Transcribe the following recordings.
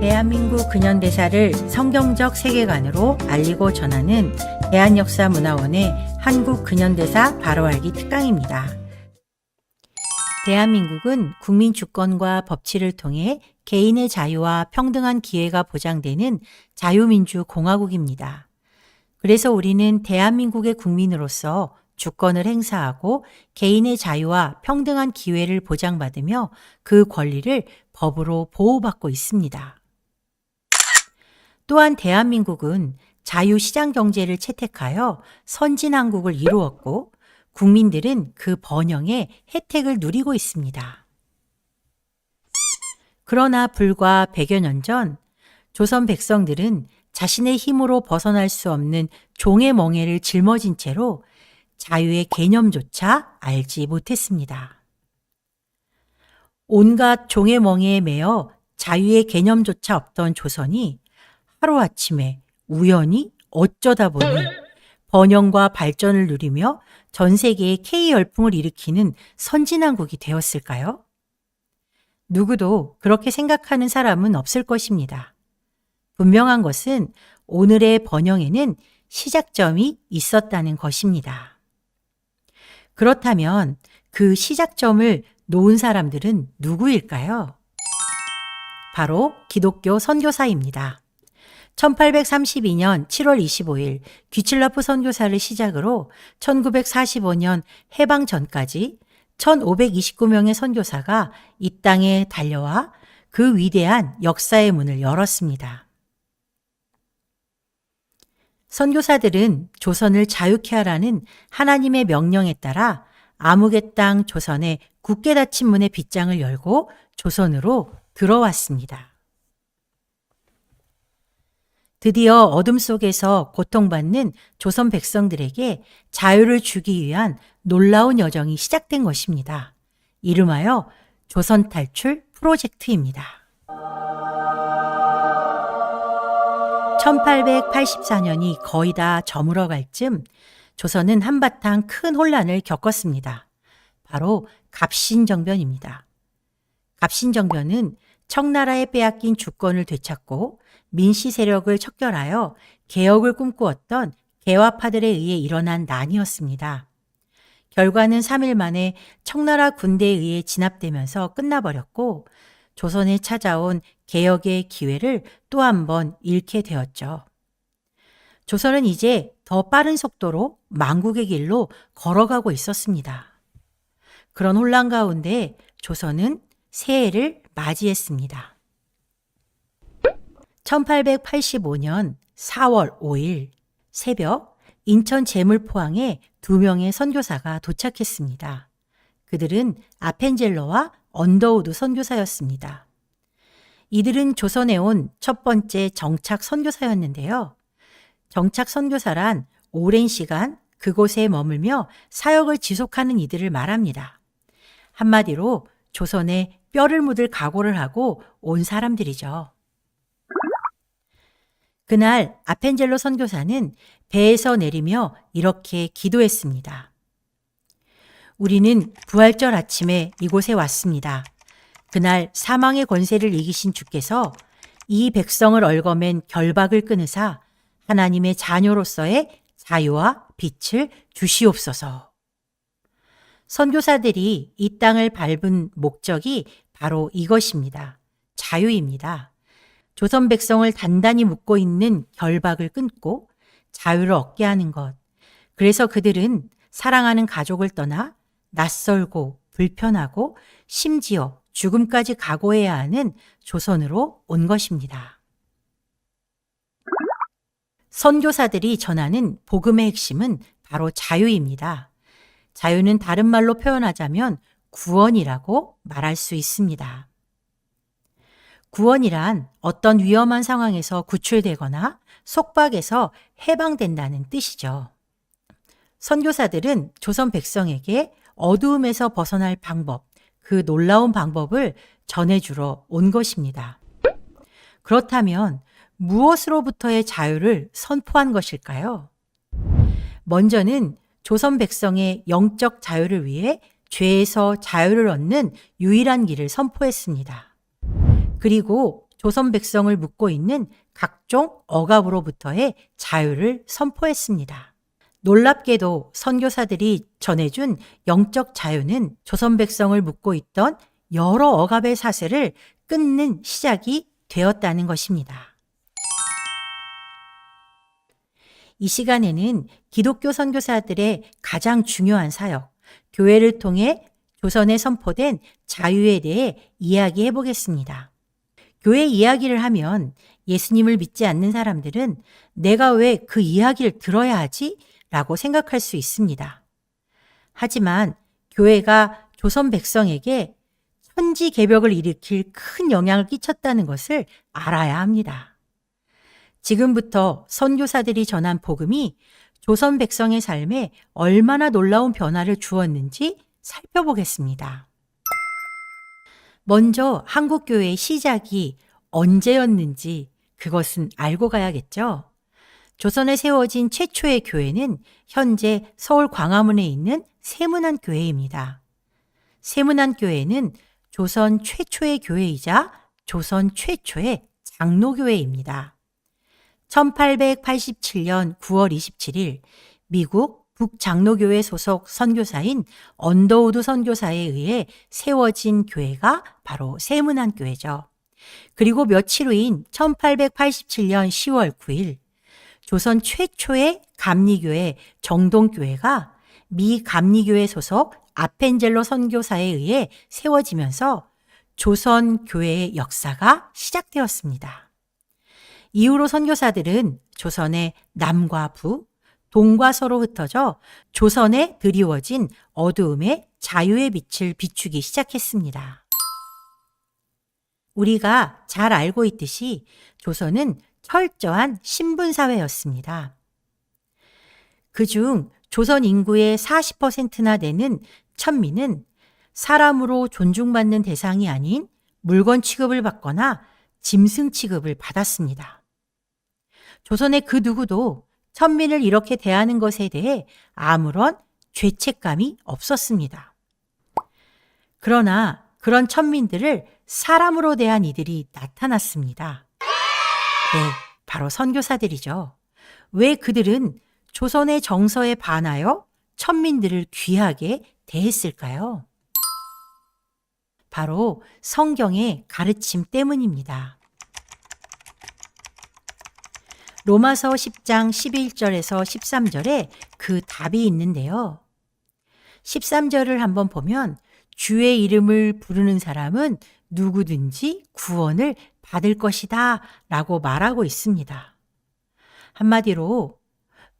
대한민국 근현대사를 성경적 세계관으로 알리고 전하는 대한역사문화원의 한국 근현대사 바로 알기 특강입니다. 대한민국은 국민 주권과 법치를 통해 개인의 자유와 평등한 기회가 보장되는 자유민주공화국입니다. 그래서 우리는 대한민국의 국민으로서 주권을 행사하고 개인의 자유와 평등한 기회를 보장받으며 그 권리를 법으로 보호받고 있습니다. 또한 대한민국은 자유시장 경제를 채택하여 선진한국을 이루었고 국민들은 그 번영의 혜택을 누리고 있습니다. 그러나 불과 100여 년 전 조선 백성들은 자신의 힘으로 벗어날 수 없는 종의 멍에를 짊어진 채로 자유의 개념조차 알지 못했습니다. 온갖 종의 멍에에 매여 자유의 개념조차 없던 조선이 하루아침에 우연히 어쩌다 보니 번영과 발전을 누리며 전 세계에 K열풍을 일으키는 선진한국이 되었을까요? 누구도 그렇게 생각하는 사람은 없을 것입니다. 분명한 것은 오늘의 번영에는 시작점이 있었다는 것입니다. 그렇다면 그 시작점을 놓은 사람들은 누구일까요? 바로 기독교 선교사입니다. 1832년 7월 25일 귀칠라프 선교사를 시작으로 1945년 해방 전까지 1529명의 선교사가 이 땅에 달려와 그 위대한 역사의 문을 열었습니다. 선교사들은 조선을 자유케 하라는 하나님의 명령에 따라 아무개 땅 조선의 굳게 닫힌 문의 빗장을 열고 조선으로 들어왔습니다. 드디어 어둠 속에서 고통받는 조선 백성들에게 자유를 주기 위한 놀라운 여정이 시작된 것입니다. 이름하여 조선 탈출 프로젝트입니다. 1884년이 거의 다 저물어갈 즈음 조선은 한바탕 큰 혼란을 겪었습니다. 바로 갑신정변입니다. 갑신정변은 청나라에 빼앗긴 주권을 되찾고 민씨 세력을 척결하여 개혁을 꿈꾸었던 개화파들에 의해 일어난 난이었습니다. 결과는 3일 만에 청나라 군대에 의해 진압되면서 끝나버렸고 조선에 찾아온 개혁의 기회를 또 한 번 잃게 되었죠. 조선은 이제 더 빠른 속도로 망국의 길로 걸어가고 있었습니다. 그런 혼란 가운데 조선은 새해를 맞이했습니다. 1885년 4월 5일 새벽 인천 제물포항에 2명의 선교사가 도착했습니다. 그들은 아펜젤러와 언더우드 선교사였습니다. 이들은 조선에 온 첫 번째 정착 선교사였는데요. 정착 선교사란 오랜 시간 그곳에 머물며 사역을 지속하는 이들을 말합니다. 한마디로 조선에 뼈를 묻을 각오를 하고 온 사람들이죠. 그날 아펜젤로 선교사는 배에서 내리며 이렇게 기도했습니다. 우리는 부활절 아침에 이곳에 왔습니다. 그날 사망의 권세를 이기신 주께서 이 백성을 얽어맨 결박을 끊으사 하나님의 자녀로서의 자유와 빛을 주시옵소서. 선교사들이 이 땅을 밟은 목적이 바로 이것입니다. 자유입니다. 조선 백성을 단단히 묶고 있는 결박을 끊고 자유를 얻게 하는 것. 그래서 그들은 사랑하는 가족을 떠나 낯설고 불편하고 심지어 죽음까지 각오해야 하는 조선으로 온 것입니다. 선교사들이 전하는 복음의 핵심은 바로 자유입니다. 자유는 다른 말로 표현하자면 구원이라고 말할 수 있습니다. 구원이란 어떤 위험한 상황에서 구출되거나 속박에서 해방된다는 뜻이죠. 선교사들은 조선 백성에게 어두움에서 벗어날 방법, 그 놀라운 방법을 전해주러 온 것입니다. 그렇다면 무엇으로부터의 자유를 선포한 것일까요? 먼저는 조선 백성의 영적 자유를 위해 죄에서 자유를 얻는 유일한 길을 선포했습니다. 그리고 조선 백성을 묶고 있는 각종 억압으로부터의 자유를 선포했습니다. 놀랍게도 선교사들이 전해준 영적 자유는 조선 백성을 묶고 있던 여러 억압의 사슬을 끊는 시작이 되었다는 것입니다. 이 시간에는 기독교 선교사들의 가장 중요한 사역, 교회를 통해 조선에 선포된 자유에 대해 이야기해 보겠습니다. 교회 이야기를 하면 예수님을 믿지 않는 사람들은 내가 왜 그 이야기를 들어야 하지? 라고 생각할 수 있습니다. 하지만 교회가 조선 백성에게 천지개벽을 일으킬 큰 영향을 끼쳤다는 것을 알아야 합니다. 지금부터 선교사들이 전한 복음이 조선 백성의 삶에 얼마나 놀라운 변화를 주었는지 살펴보겠습니다. 먼저 한국교회의 시작이 언제였는지 그것은 알고 가야겠죠. 조선에 세워진 최초의 교회는 현재 서울 광화문에 있는 세문안교회입니다. 세문안교회는 조선 최초의 교회이자 조선 최초의 장로교회입니다. 1887년 9월 27일 미국 북장로교회 소속 선교사인 언더우드 선교사에 의해 세워진 교회가 바로 세문안교회죠. 그리고 며칠 후인 1887년 10월 9일 조선 최초의 감리교회 정동교회가 미 감리교회 소속 아펜젤로 선교사에 의해 세워지면서 조선 교회의 역사가 시작되었습니다. 이후로 선교사들은 조선의 남과 북, 동과 서로 흩어져 조선에 드리워진 어두움의 자유의 빛을 비추기 시작했습니다. 우리가 잘 알고 있듯이 조선은 철저한 신분사회였습니다. 그중 조선 인구의 40%나 되는 천민은 사람으로 존중받는 대상이 아닌 물건 취급을 받거나 짐승 취급을 받았습니다. 조선의 그 누구도 천민을 이렇게 대하는 것에 대해 아무런 죄책감이 없었습니다. 그러나 그런 천민들을 사람으로 대한 이들이 나타났습니다. 네, 바로 선교사들이죠. 왜 그들은 조선의 정서에 반하여 천민들을 귀하게 대했을까요? 바로 성경의 가르침 때문입니다. 로마서 10장 11절에서 13절에 그 답이 있는데요. 13절을 한번 보면 주의 이름을 부르는 사람은 누구든지 구원을 받을 것이다 라고 말하고 있습니다. 한마디로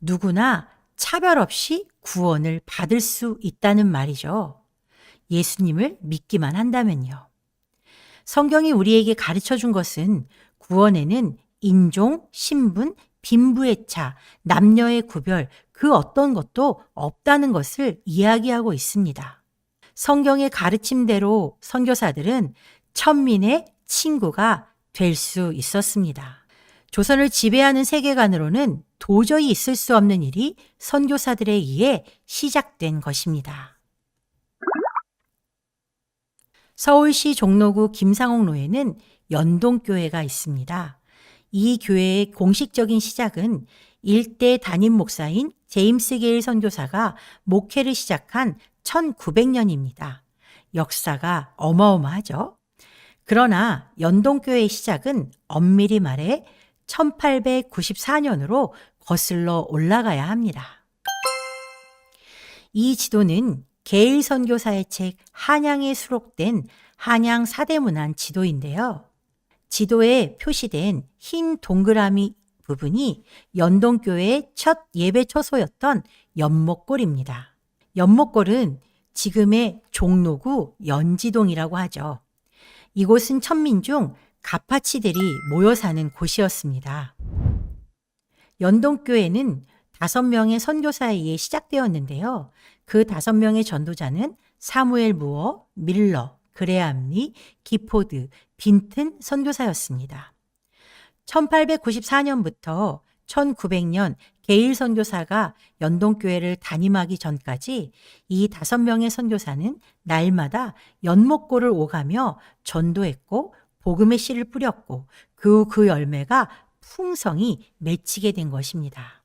누구나 차별 없이 구원을 받을 수 있다는 말이죠. 예수님을 믿기만 한다면요. 성경이 우리에게 가르쳐 준 것은 구원에는 인종, 신분, 빈부의 차, 남녀의 구별, 그 어떤 것도 없다는 것을 이야기하고 있습니다. 성경의 가르침대로 선교사들은 천민의 친구가 될 수 있었습니다. 조선을 지배하는 세계관으로는 도저히 있을 수 없는 일이 선교사들에 의해 시작된 것입니다. 서울시 종로구 김상옥로에는 연동교회가 있습니다. 이 교회의 공식적인 시작은 일대 담임 목사인 제임스 게일 선교사가 목회를 시작한 1900년입니다. 역사가 어마어마하죠. 그러나 연동교회의 시작은 엄밀히 말해 1894년으로 거슬러 올라가야 합니다. 이 지도는 게일 선교사의 책 한양에 수록된 한양 사대문안 지도인데요. 지도에 표시된 흰 동그라미 부분이 연동교회의 첫 예배 처소였던 연목골입니다. 연목골은 지금의 종로구 연지동이라고 하죠. 이곳은 천민 중 가파치들이 모여 사는 곳이었습니다. 연동교회는 5명의 선교사에 의해 시작되었는데요. 그 5명의 전도자는 사무엘 무어, 밀러, 그레암리, 기포드, 빈튼 선교사였습니다. 1894년부터 1900년 게일 선교사가 연동교회를 담임하기 전까지 이 5명의 선교사는 날마다 연목골을 오가며 전도했고 복음의 씨를 뿌렸고 그 열매가 풍성히 맺히게 된 것입니다.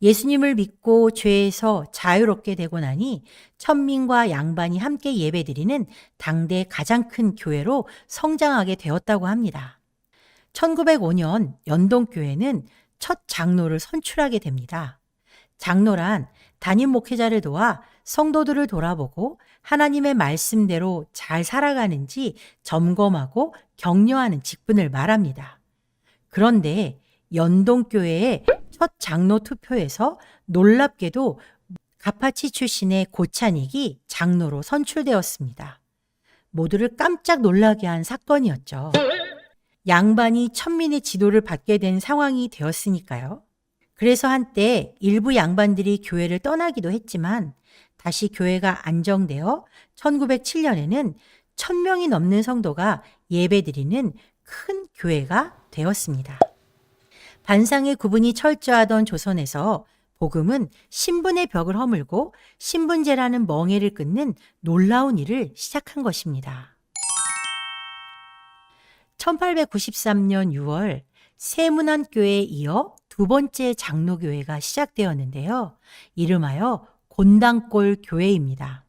예수님을 믿고 죄에서 자유롭게 되고 나니 천민과 양반이 함께 예배드리는 당대 가장 큰 교회로 성장하게 되었다고 합니다. 1905년 연동교회는 첫 장로를 선출하게 됩니다. 장로란 담임 목회자를 도와 성도들을 돌아보고 하나님의 말씀대로 잘 살아가는지 점검하고 격려하는 직분을 말합니다. 그런데 연동교회의 첫 장로 투표에서 놀랍게도 가파치 출신의 고찬익이 장로로 선출되었습니다. 모두를 깜짝 놀라게 한 사건이었죠. 양반이 천민의 지도를 받게 된 상황이 되었으니까요. 그래서 한때 일부 양반들이 교회를 떠나기도 했지만 다시 교회가 안정되어 1907년에는 1000명이 넘는 성도가 예배드리는 큰 교회가 되었습니다. 반상의 구분이 철저하던 조선에서 복음은 신분의 벽을 허물고 신분제라는 멍에를 끊는 놀라운 일을 시작한 것입니다. 1893년 6월 세문안교회에 이어 두 번째 장로교회가 시작되었는데요. 이름하여 곤당골 교회입니다.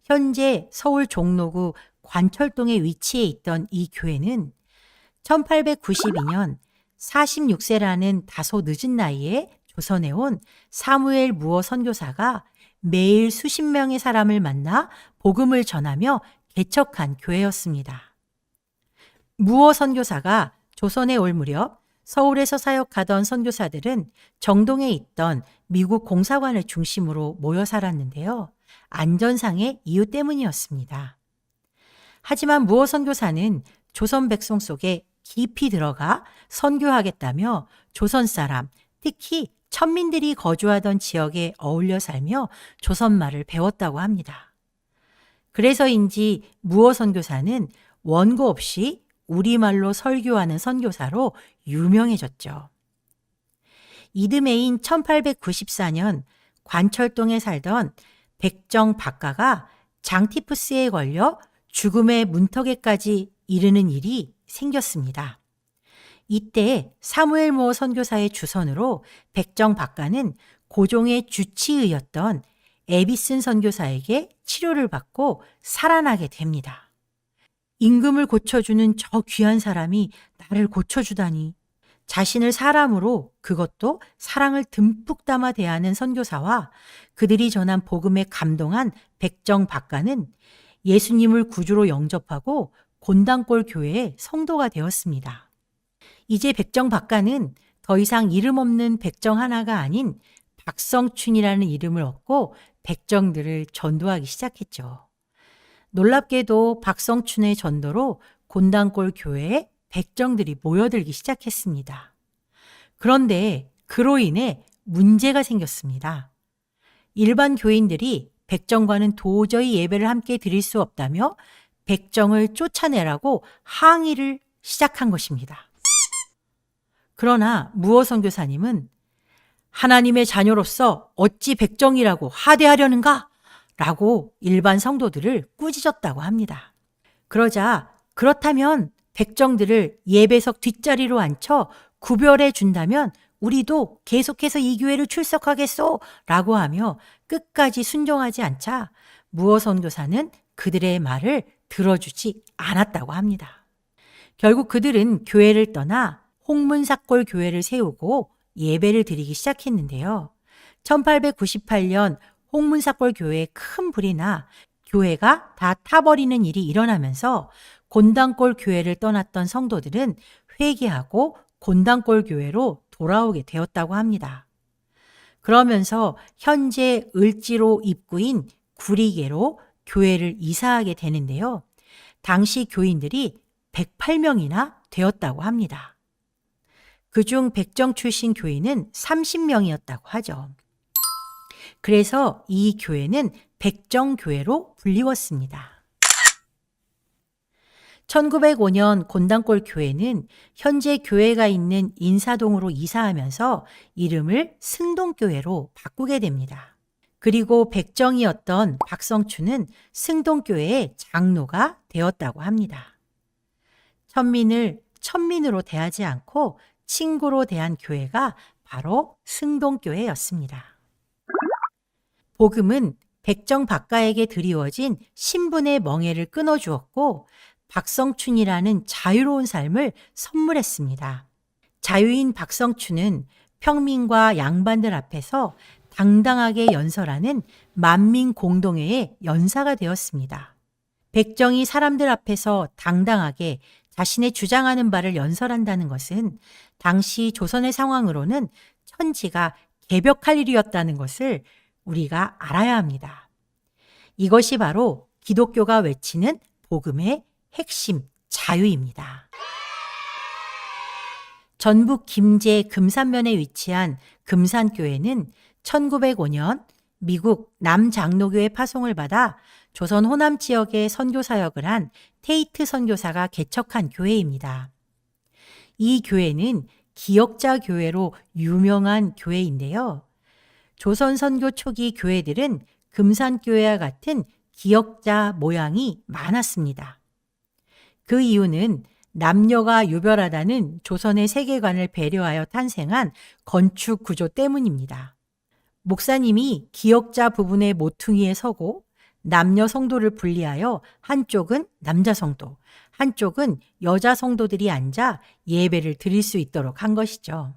현재 서울 종로구 관철동에 위치해 있던 이 교회는 1892년 46세라는 다소 늦은 나이에 조선에 온 사무엘 무어 선교사가 매일 수십 명의 사람을 만나 복음을 전하며 개척한 교회였습니다. 무어 선교사가 조선에 올 무렵 서울에서 사역하던 선교사들은 정동에 있던 미국 공사관을 중심으로 모여 살았는데요. 안전상의 이유 때문이었습니다. 하지만 무어 선교사는 조선 백성 속에 깊이 들어가 선교하겠다며 조선 사람, 특히 천민들이 거주하던 지역에 어울려 살며 조선말을 배웠다고 합니다. 그래서인지 무어 선교사는 원고 없이 우리말로 설교하는 선교사로 유명해졌죠. 이듬해인 1894년 관철동에 살던 백정 박가가 장티푸스에 걸려 죽음의 문턱에까지 이르는 일이 생겼습니다. 이때 사무엘 무어 선교사의 주선으로 백정 박가는 고종의 주치의였던 에비슨 선교사에게 치료를 받고 살아나게 됩니다. 임금을 고쳐주는 저 귀한 사람이 나를 고쳐주다니. 자신을 사람으로 그것도 사랑을 듬뿍 담아 대하는 선교사와 그들이 전한 복음에 감동한 백정 박가는 예수님을 구주로 영접하고 곤당골 교회의 성도가 되었습니다. 이제 백정 박가는 더 이상 이름 없는 백정 하나가 아닌 박성춘이라는 이름을 얻고 백정들을 전도하기 시작했죠. 놀랍게도 박성춘의 전도로 곤당골 교회에 백정들이 모여들기 시작했습니다. 그런데 그로 인해 문제가 생겼습니다. 일반 교인들이 백정과는 도저히 예배를 함께 드릴 수 없다며 백정을 쫓아내라고 항의를 시작한 것입니다. 그러나 무어 선교사님은 하나님의 자녀로서 어찌 백정이라고 하대하려는가? 라고 일반 성도들을 꾸짖었다고 합니다. 그러자 그렇다면 백정들을 예배석 뒷자리로 앉혀 구별해 준다면 우리도 계속해서 이 교회를 출석하겠소 라고 하며 끝까지 순종하지 않자 무어 선교사는 그들의 말을 들어주지 않았다고 합니다. 결국 그들은 교회를 떠나 홍문삭골 교회를 세우고 예배를 드리기 시작했는데요. 1898년 홍문삭골 교회에 큰 불이 나 교회가 다 타버리는 일이 일어나면서 곤당골 교회를 떠났던 성도들은 회개하고 곤당골 교회로 돌아오게 되었다고 합니다. 그러면서 현재 을지로 입구인 구리계로 교회를 이사하게 되는데요. 당시 교인들이 108명이나 되었다고 합니다. 그중 백정 출신 교인은 30명이었다고 하죠. 그래서 이 교회는 백정교회로 불리웠습니다. 1905년 곤당골 교회는 현재 교회가 있는 인사동으로 이사하면서 이름을 승동교회로 바꾸게 됩니다. 그리고 백정이었던 박성춘은 승동교회의 장로가 되었다고 합니다. 천민을 천민으로 대하지 않고 친구로 대한 교회가 바로 승동교회였습니다. 복음은 백정 박가에게 드리워진 신분의 멍에를 끊어주었고 박성춘이라는 자유로운 삶을 선물했습니다. 자유인 박성춘은 평민과 양반들 앞에서 당당하게 연설하는 만민공동회의 연사가 되었습니다. 백정이 사람들 앞에서 당당하게 자신의 주장하는 바를 연설한다는 것은 당시 조선의 상황으로는 천지가 개벽할 일이었다는 것을 우리가 알아야 합니다. 이것이 바로 기독교가 외치는 복음의 핵심 자유입니다. 전북 김제 금산면에 위치한 금산교회는 1905년 미국 남장로교회 파송을 받아 조선 호남 지역에 선교 사역을 한 테이트 선교사가 개척한 교회입니다. 이 교회는 기역자 교회로 유명한 교회인데요. 조선 선교 초기 교회들은 금산교회와 같은 기역자 모양이 많았습니다. 그 이유는 남녀가 유별하다는 조선의 세계관을 배려하여 탄생한 건축 구조 때문입니다. 목사님이 기역자 부분의 모퉁이에 서고 남녀 성도를 분리하여 한쪽은 남자 성도, 한쪽은 여자 성도들이 앉아 예배를 드릴 수 있도록 한 것이죠.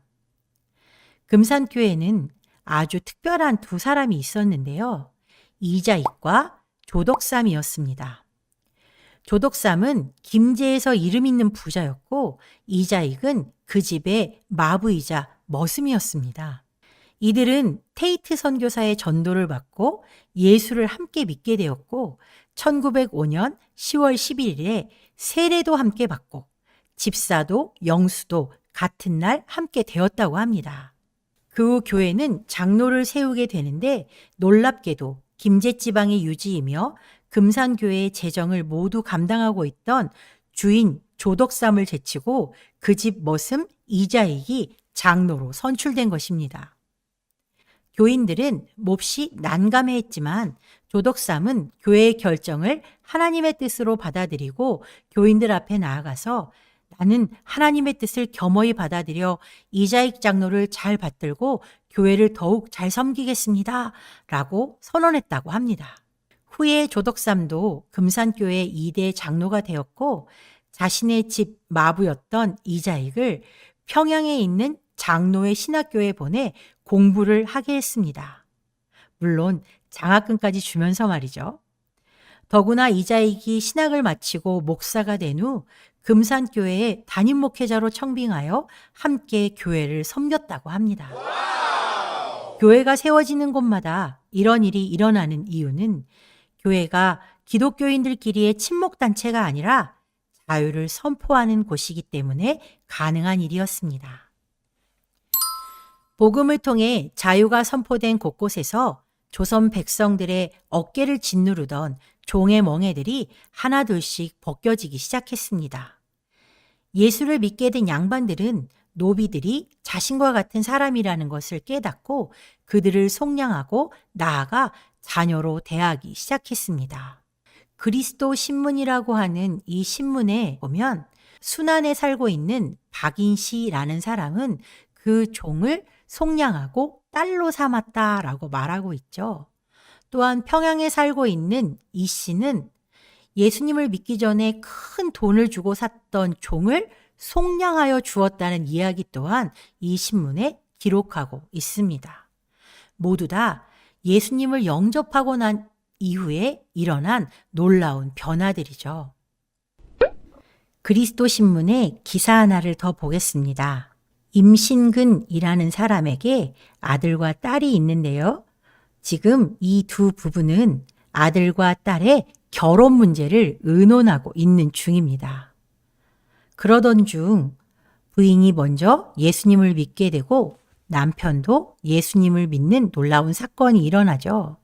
금산교회는 아주 특별한 두 사람이 있었는데요. 이자익과 조덕삼이었습니다. 조덕삼은 김제에서 이름 있는 부자였고 이자익은 그 집의 마부이자 머슴이었습니다. 이들은 테이트 선교사의 전도를 받고 예수를 함께 믿게 되었고 1905년 10월 11일에 세례도 함께 받고 집사도 영수도 같은 날 함께 되었다고 합니다. 그 후 교회는 장로를 세우게 되는데 놀랍게도 김제지방의 유지이며 금산교회의 재정을 모두 감당하고 있던 주인 조덕삼을 제치고 그 집 머슴 이자익이 장로로 선출된 것입니다. 교인들은 몹시 난감해했지만 조덕삼은 교회의 결정을 하나님의 뜻으로 받아들이고 교인들 앞에 나아가서 나는 하나님의 뜻을 겸허히 받아들여 이자익 장로를 잘 받들고 교회를 더욱 잘 섬기겠습니다. 라고 선언했다고 합니다. 후에 조덕삼도 금산교회 2대 장로가 되었고 자신의 집 마부였던 이자익을 평양에 있는 장로의 신학교에 보내 공부를 하게 했습니다. 물론 장학금까지 주면서 말이죠. 더구나 이자익이 신학을 마치고 목사가 된 후 금산교회에 담임 목회자로 청빙하여 함께 교회를 섬겼다고 합니다. 교회가 세워지는 곳마다 이런 일이 일어나는 이유는 교회가 기독교인들끼리의 친목단체가 아니라 자유를 선포하는 곳이기 때문에 가능한 일이었습니다. 복음을 통해 자유가 선포된 곳곳에서 조선 백성들의 어깨를 짓누르던 종의 멍에들이 하나둘씩 벗겨지기 시작했습니다. 예수를 믿게 된 양반들은 노비들이 자신과 같은 사람이라는 것을 깨닫고 그들을 속량하고 나아가 자녀로 대하기 시작했습니다. 그리스도 신문이라고 하는 이 신문에 보면 순안에 살고 있는 박인시라는 사람은 그 종을 속량하고 딸로 삼았다라고 말하고 있죠. 또한 평양에 살고 있는 이 씨는 예수님을 믿기 전에 큰 돈을 주고 샀던 종을 속량하여 주었다는 이야기 또한 이 신문에 기록하고 있습니다. 모두 다 예수님을 영접하고 난 이후에 일어난 놀라운 변화들이죠. 그리스도 신문의 기사 하나를 더 보겠습니다. 임신근이라는 사람에게 아들과 딸이 있는데요. 지금 이 두 부부는 아들과 딸의 결혼 문제를 의논하고 있는 중입니다. 그러던 중 부인이 먼저 예수님을 믿게 되고 남편도 예수님을 믿는 놀라운 사건이 일어나죠.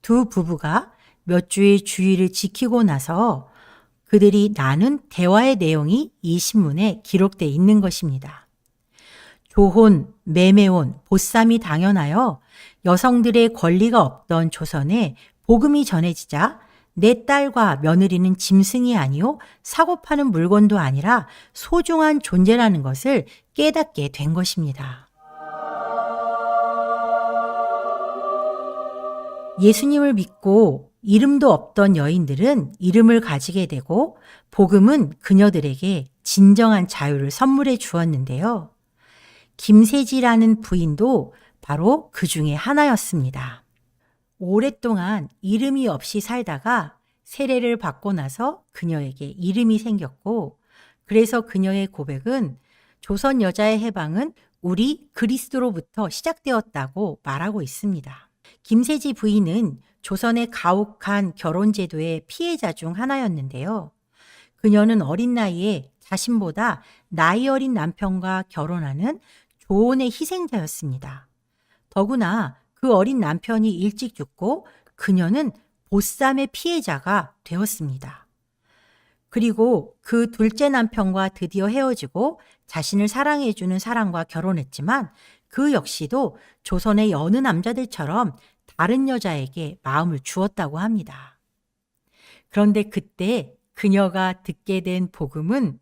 두 부부가 몇 주의 주의를 지키고 나서 그들이 나눈 대화의 내용이 이 신문에 기록되어 있는 것입니다. 조혼, 매매혼, 보쌈이 당연하여 여성들의 권리가 없던 조선에 복음이 전해지자 내 딸과 며느리는 짐승이 아니요 사고 파는 물건도 아니라 소중한 존재라는 것을 깨닫게 된 것입니다. 예수님을 믿고 이름도 없던 여인들은 이름을 가지게 되고 복음은 그녀들에게 진정한 자유를 선물해 주었는데요. 김세지라는 부인도 바로 그 중에 하나였습니다. 오랫동안 이름이 없이 살다가 세례를 받고 나서 그녀에게 이름이 생겼고, 그래서 그녀의 고백은 조선 여자의 해방은 우리 그리스도로부터 시작되었다고 말하고 있습니다. 김세지 부인은 조선의 가혹한 결혼제도의 피해자 중 하나였는데요. 그녀는 어린 나이에 자신보다 나이 어린 남편과 결혼하는 조언의 희생자였습니다. 더구나 그 어린 남편이 일찍 죽고 그녀는 보쌈의 피해자가 되었습니다. 그리고 그 둘째 남편과 드디어 헤어지고 자신을 사랑해주는 사람과 결혼했지만 그 역시도 조선의 여느 남자들처럼 다른 여자에게 마음을 주었다고 합니다. 그런데 그때 그녀가 듣게 된 복음은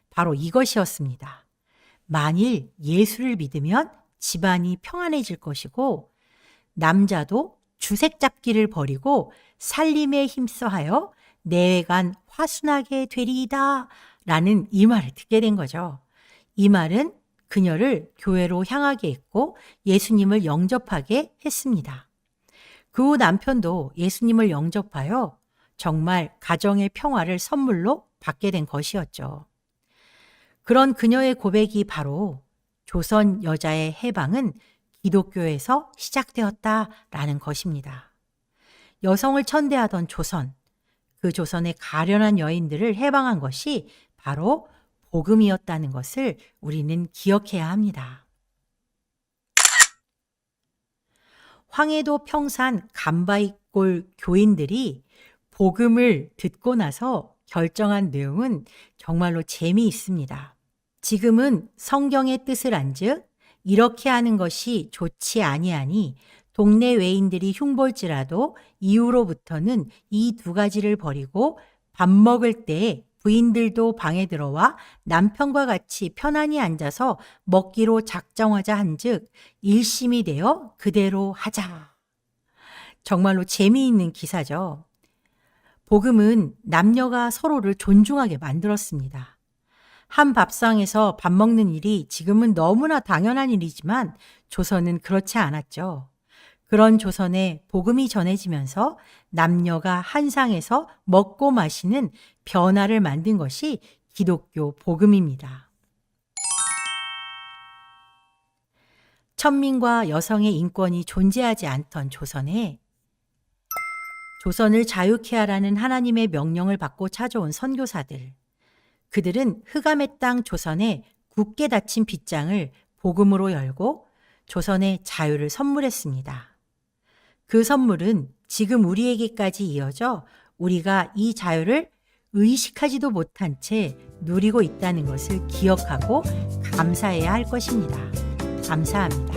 바로 이것이었습니다. 만일 예수를 믿으면 집안이 평안해질 것이고 남자도 주색 잡기를 버리고 살림에 힘써하여 내외간 화순하게 되리이다 라는 이 말을 듣게 된 거죠. 이 말은 그녀를 교회로 향하게 했고 예수님을 영접하게 했습니다. 그 후 남편도 예수님을 영접하여 정말 가정의 평화를 선물로 받게 된 것이었죠. 그런 그녀의 고백이 바로 조선 여자의 해방은 기독교에서 시작되었다라는 것입니다. 여성을 천대하던 조선, 그 조선의 가련한 여인들을 해방한 것이 바로 복음이었다는 것을 우리는 기억해야 합니다. 황해도 평산 간바이골 교인들이 복음을 듣고 나서 결정한 내용은 정말로 재미있습니다. 지금은 성경의 뜻을 안즉 이렇게 하는 것이 좋지 아니하니 동네 외인들이 흉볼지라도 이후로부터는 이 두 가지를 버리고 밥 먹을 때 부인들도 방에 들어와 남편과 같이 편안히 앉아서 먹기로 작정하자 한즉 일심이 되어 그대로 하자. 정말로 재미있는 기사죠. 복음은 남녀가 서로를 존중하게 만들었습니다. 한 밥상에서 밥 먹는 일이 지금은 너무나 당연한 일이지만 조선은 그렇지 않았죠. 그런 조선에 복음이 전해지면서 남녀가 한 상에서 먹고 마시는 변화를 만든 것이 기독교 복음입니다. 천민과 여성의 인권이 존재하지 않던 조선에 조선을 자유케 하라는 하나님의 명령을 받고 찾아온 선교사들, 그들은 흑암의 땅 조선에 굳게 닫힌 빗장을 복음으로 열고 조선의 자유를 선물했습니다. 그 선물은 지금 우리에게까지 이어져 우리가 이 자유를 의식하지도 못한 채 누리고 있다는 것을 기억하고 감사해야 할 것입니다. 감사합니다.